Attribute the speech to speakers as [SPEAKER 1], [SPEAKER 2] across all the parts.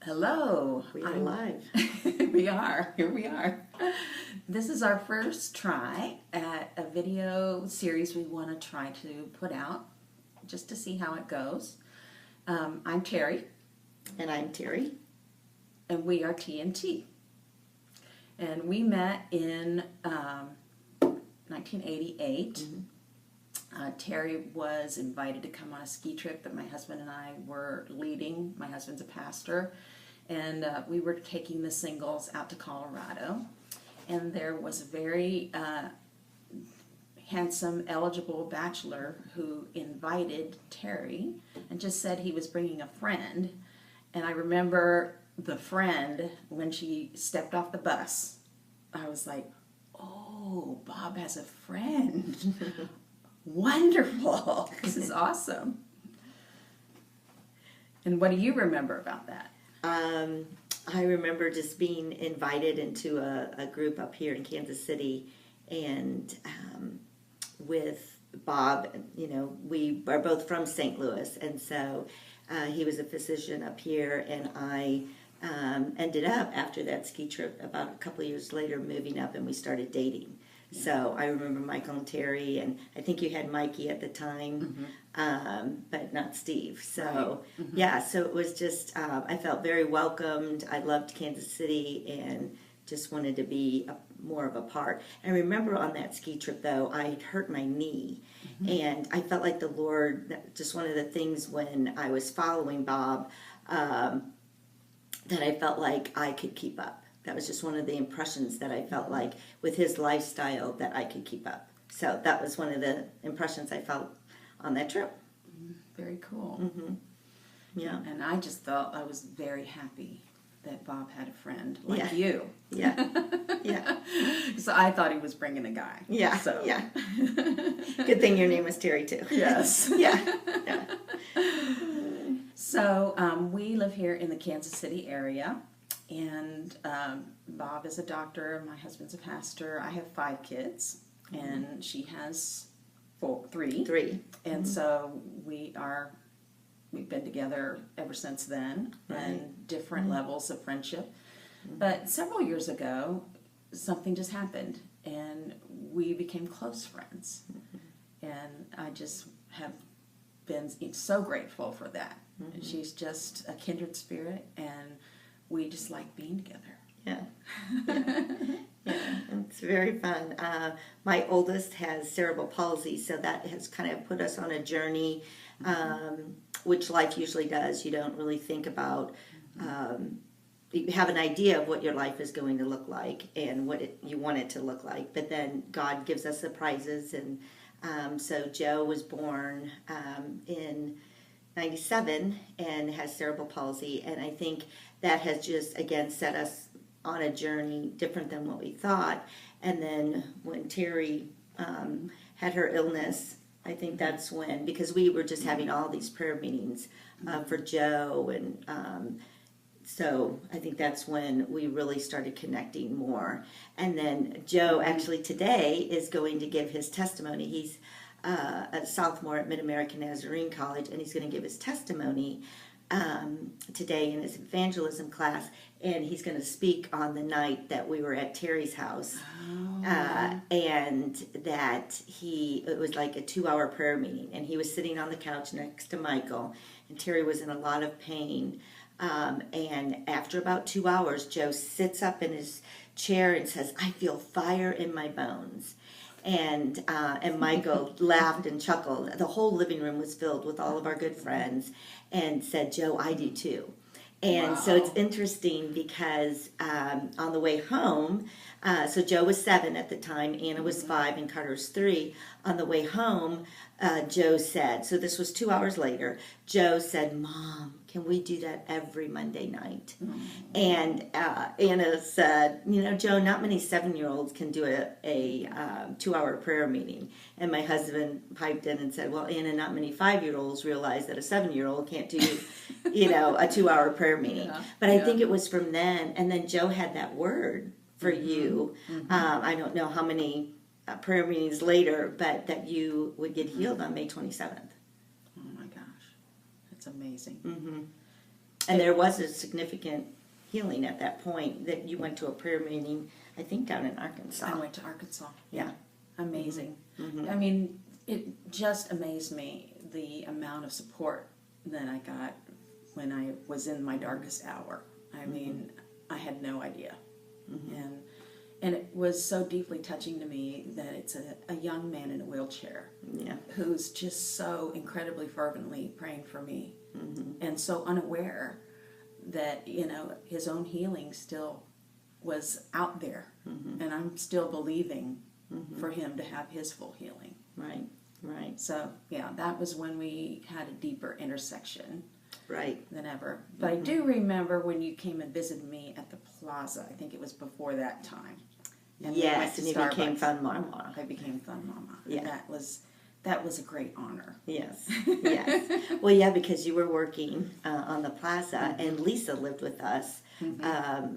[SPEAKER 1] Hello.
[SPEAKER 2] We are live.
[SPEAKER 1] We are. Here we are. This is our first try at a video series we want to try to put out just to see how it goes. I'm Terry.
[SPEAKER 2] And I'm Terry.
[SPEAKER 1] And we are TNT. And we met in 1988.
[SPEAKER 2] Mm-hmm.
[SPEAKER 1] Terry was invited to come on a ski trip that my husband and I were leading. My husband's a pastor. And we were taking the singles out to Colorado. And there was a very handsome, eligible bachelor who invited Terry and just said he was bringing a friend. And I remember the friend, when she stepped off the bus, I was like, oh, Bob has a friend. Wonderful. This is awesome. And what do you remember about that?
[SPEAKER 2] I remember just being invited into a group up here in Kansas City, and with Bob, we are both from St. Louis, and so he was a physician up here, and I ended up, after that ski trip, about a couple of years later, moving up, and we started dating. Yeah. So I remember Michael and Terry, and I think you had Mikey at the time, but not Steve. So, right. Yeah, so it was just, I felt very welcomed. I loved Kansas City and just wanted to be more of a part. I remember on that ski trip, though, I had hurt my knee, and I felt like the Lord, just one of the things when I was following Bob, that I felt like I could keep up. That was just one of the impressions that I felt like with his lifestyle that I could keep up. So that was one of the impressions I felt on that trip.
[SPEAKER 1] Very cool.
[SPEAKER 2] Mm-hmm. Yeah.
[SPEAKER 1] And I just felt I was very happy that Bob had a friend like you.
[SPEAKER 2] Yeah. Yeah.
[SPEAKER 1] So I thought he was bringing a guy.
[SPEAKER 2] Yeah.
[SPEAKER 1] So.
[SPEAKER 2] Yeah. Good thing your name was Terry too.
[SPEAKER 1] Yes.
[SPEAKER 2] Yeah. Yeah.
[SPEAKER 1] So we live here in the Kansas City area. And Bob is a doctor, my husband's a pastor. I have 5 kids, and she has 3.
[SPEAKER 2] 3.
[SPEAKER 1] And so we've been together ever since then, and different levels of friendship. But several years ago, something just happened, and we became close friends. And I just have been so grateful for that. She's just a kindred spirit, and we just like being together.
[SPEAKER 2] Yeah. Yeah, it's very fun. My oldest has cerebral palsy, so that has kind of put us on a journey, which life usually does. You don't really think about, you have an idea of what your life is going to look like and what you want it to look like, but then God gives us surprises. And so Joe was born in 97 and has cerebral palsy, and I think that has just again set us on a journey different than what we thought. And then when Terry had her illness, I think that's when, because we were just having all these prayer meetings for Joe, and so I think that's when we really started connecting more. And then Joe actually today is going to give his testimony. He's a sophomore at Mid-American Nazarene College, and he's going to give his testimony today in his evangelism class, and he's going to speak on the night that we were at Terry's house. And that it was like a 2-hour prayer meeting, and he was sitting on the couch next to Michael, and Terry was in a lot of pain. And after about 2 hours, Joe sits up in his chair and says, "I feel fire in my bones." And Michael laughed and chuckled. The whole living room was filled with all of our good friends, and said, "Joe, I do too." And so it's interesting because on the way home, so Joe was 7 at the time, Anna was 5, and Carter was 3. On the way home, Joe said, so this was 2 hours later, Joe said, "Mom, can we do that every Monday night?" And Anna said, "Joe, not many 7-year-olds can do a 2-hour prayer meeting." And my husband piped in and said, "Well, Anna, not many 5-year-olds realize that a 7-year-old can't do, a 2-hour prayer meeting." Yeah, but I think it was from then, and then Joe had that word for you. I don't know how many prayer meetings later, but that you would get healed on May 27th.
[SPEAKER 1] Oh my gosh, that's amazing.
[SPEAKER 2] And there was a significant healing at that point that you went to a prayer meeting, I think down in Arkansas.
[SPEAKER 1] I went to Arkansas.
[SPEAKER 2] Yeah.
[SPEAKER 1] Amazing.
[SPEAKER 2] Mm-hmm.
[SPEAKER 1] I mean, it just amazed me the amount of support that I got when I was in my darkest hour. I mean, I had no idea. And it was so deeply touching to me that it's a young man in a wheelchair
[SPEAKER 2] Yeah.
[SPEAKER 1] who's just so incredibly fervently praying for me and so unaware that, you know, his own healing still was out there. And I'm still believing for him to have his full healing.
[SPEAKER 2] Right. Right.
[SPEAKER 1] So, yeah, that was when we had a deeper intersection
[SPEAKER 2] Right.
[SPEAKER 1] than ever. But I do remember when you came and visited me at the plaza. I think it was before that time. And we went
[SPEAKER 2] Yes,
[SPEAKER 1] to
[SPEAKER 2] and you became
[SPEAKER 1] Starbucks.
[SPEAKER 2] Fun Mama.
[SPEAKER 1] I became Fun Mama.
[SPEAKER 2] Yeah.
[SPEAKER 1] And that was a great honor.
[SPEAKER 2] Yes, yes. Well, yeah, because you were working on the plaza, and Lisa lived with us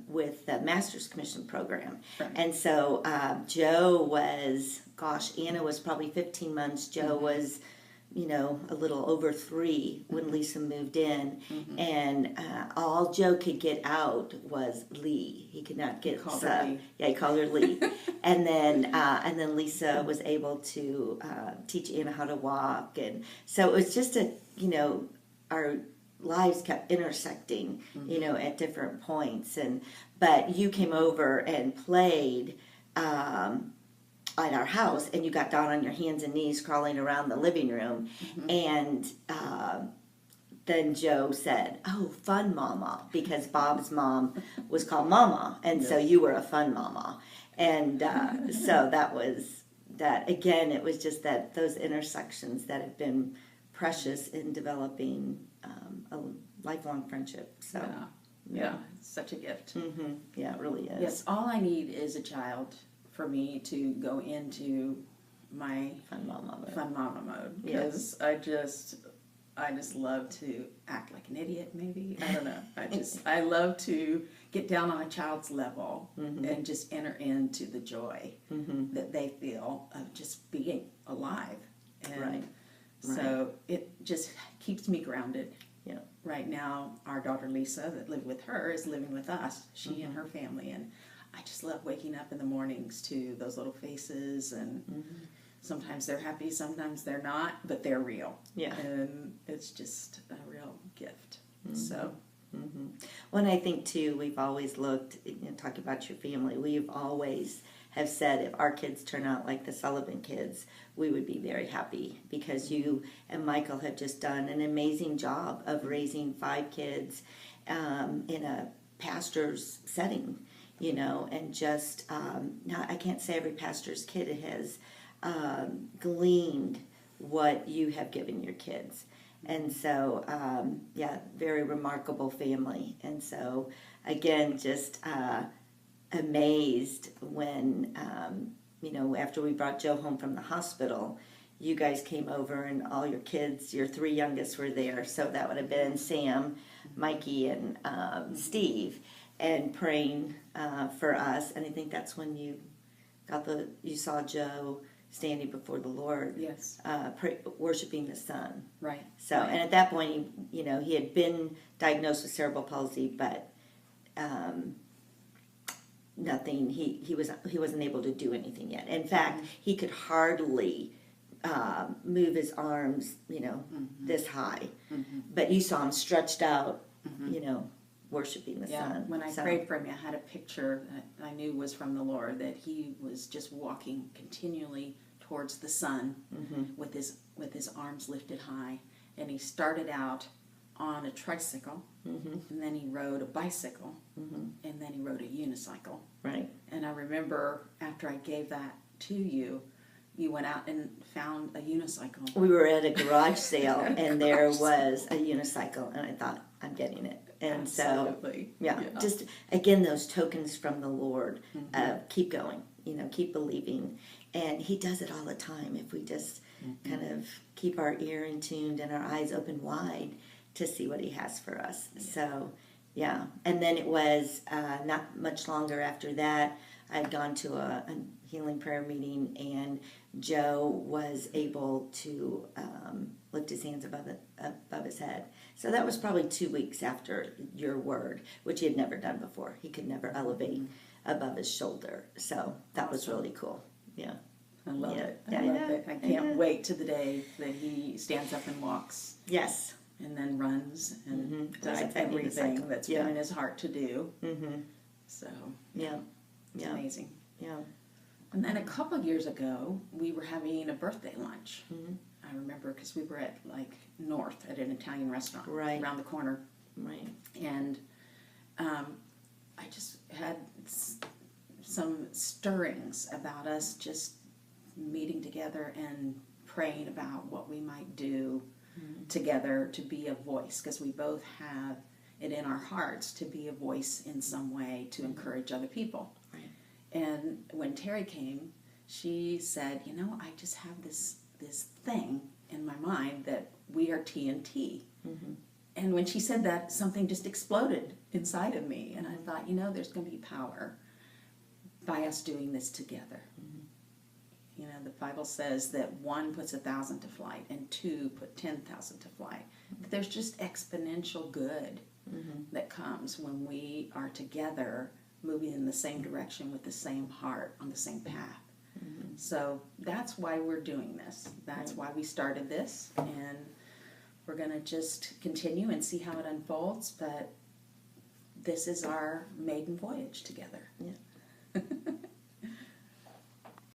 [SPEAKER 2] with the Master's Commission program.
[SPEAKER 1] Right.
[SPEAKER 2] And so Joe was, gosh, Anna was probably 15 months. Joe was, you know, a little over 3 when Lisa moved in. And all Joe could get out was Lee. He could not get
[SPEAKER 1] called her Lee.
[SPEAKER 2] Yeah, he called her Lee. and then Lisa was able to teach Anna how to walk. And so it was just our lives kept intersecting, you know, at different points. But you came over and played at our house, and you got down on your hands and knees crawling around the living room. And then Joe said, "Oh, Fun Mama," because Bob's mom was called Mama, and so you were a Fun Mama. And so that was that. Again, it was just that those intersections that have been precious in developing a lifelong friendship. So
[SPEAKER 1] Yeah, it's such a gift.
[SPEAKER 2] yeah, it really is.
[SPEAKER 1] Yes, all I need is a child for me to go into my
[SPEAKER 2] Fun Mama mode.
[SPEAKER 1] Fun Mama mode, because I just love to act like an idiot. Maybe I don't know. I love to get down on a child's level and just enter into the joy that they feel of just being alive. And
[SPEAKER 2] Right.
[SPEAKER 1] so it just keeps me grounded.
[SPEAKER 2] Yeah.
[SPEAKER 1] Right now, our daughter Lisa, that lived with her, is living with us. She and her family, and I just love waking up in the mornings to those little faces, and sometimes they're happy, sometimes they're not, but they're real.
[SPEAKER 2] Yeah.
[SPEAKER 1] And it's just a real gift. So,
[SPEAKER 2] Well, and I think too, we've always looked, talk about your family, we've always have said if our kids turn out like the Sullivan kids, we would be very happy, because you and Michael have just done an amazing job of raising 5 kids in a pastor's setting, you know, and just, now I can't say every pastor's kid has gleaned what you have given your kids. And so, yeah, very remarkable family. And so, again, just amazed when, after we brought Joe home from the hospital, you guys came over and all your kids, your 3 youngest were there. So that would have been Sam, Mikey, and Steve, and praying for us. And I think that's when you saw Joe standing before the Lord,
[SPEAKER 1] yes,
[SPEAKER 2] worshiping the Son.
[SPEAKER 1] right.
[SPEAKER 2] So, and at that point, he had been diagnosed with cerebral palsy, but nothing. He wasn't able to do anything yet. In fact, he could hardly move his arms, this high. But you saw him stretched out, worshiping the Son.
[SPEAKER 1] When I prayed for him, I had a picture that I knew was from the Lord, that he was just walking continually towards the sun with his arms lifted high. And he started out on a tricycle, and then he rode a bicycle, and then he rode a unicycle.
[SPEAKER 2] Right.
[SPEAKER 1] And I remember after I gave that to you, you went out and found a unicycle.
[SPEAKER 2] We were at a garage sale, and there was a unicycle, and I thought, I'm getting it. And
[SPEAKER 1] Absolutely.
[SPEAKER 2] so, yeah, just, again, those tokens from the Lord, keep going, keep believing. And he does it all the time if we just kind of keep our ear in tuned and our eyes open wide to see what he has for us. Yeah. So, yeah. And then it was not much longer after that, I'd gone to a healing prayer meeting, and Joe was able to lift his hands above his head. So that was probably 2 weeks after your word, which he had never done before. He could never elevate above his shoulder. So that was really cool. Yeah.
[SPEAKER 1] I love
[SPEAKER 2] Yeah.
[SPEAKER 1] it.
[SPEAKER 2] Yeah,
[SPEAKER 1] I love
[SPEAKER 2] yeah.
[SPEAKER 1] it. I can't wait to the day that he stands up and walks
[SPEAKER 2] Yes.
[SPEAKER 1] and then runs and does
[SPEAKER 2] Rides that
[SPEAKER 1] everything
[SPEAKER 2] unicycle.
[SPEAKER 1] that's
[SPEAKER 2] Yeah.
[SPEAKER 1] been in his heart to do.
[SPEAKER 2] Mm-hmm.
[SPEAKER 1] So
[SPEAKER 2] Yeah.
[SPEAKER 1] it's
[SPEAKER 2] Yeah.
[SPEAKER 1] amazing.
[SPEAKER 2] Yeah.
[SPEAKER 1] And then a couple of years ago, we were having a birthday lunch.
[SPEAKER 2] Mhm.
[SPEAKER 1] I remember because we were at like North at an Italian restaurant
[SPEAKER 2] Right.
[SPEAKER 1] around the corner.
[SPEAKER 2] Right.
[SPEAKER 1] And I just had some stirrings about us just meeting together and praying about what we might do together to be a voice, because we both have it in our hearts to be a voice in some way to encourage other people.
[SPEAKER 2] Right.
[SPEAKER 1] And when Terry came, she said, you know, I just have this thing in my mind that we are TNT.
[SPEAKER 2] Mm-hmm.
[SPEAKER 1] And when she said that, something just exploded inside of me. And I thought, you know, there's going to be power by us doing this together. You know, the Bible says that 1 puts 1,000 to flight and 2 put 10,000 to flight. There's just exponential good that comes when we are together, moving in the same direction with the same heart on the same path. So that's why we're doing this. That's why we started this, and we're going to just continue and see how it unfolds. But this is our maiden voyage together.
[SPEAKER 2] Yeah.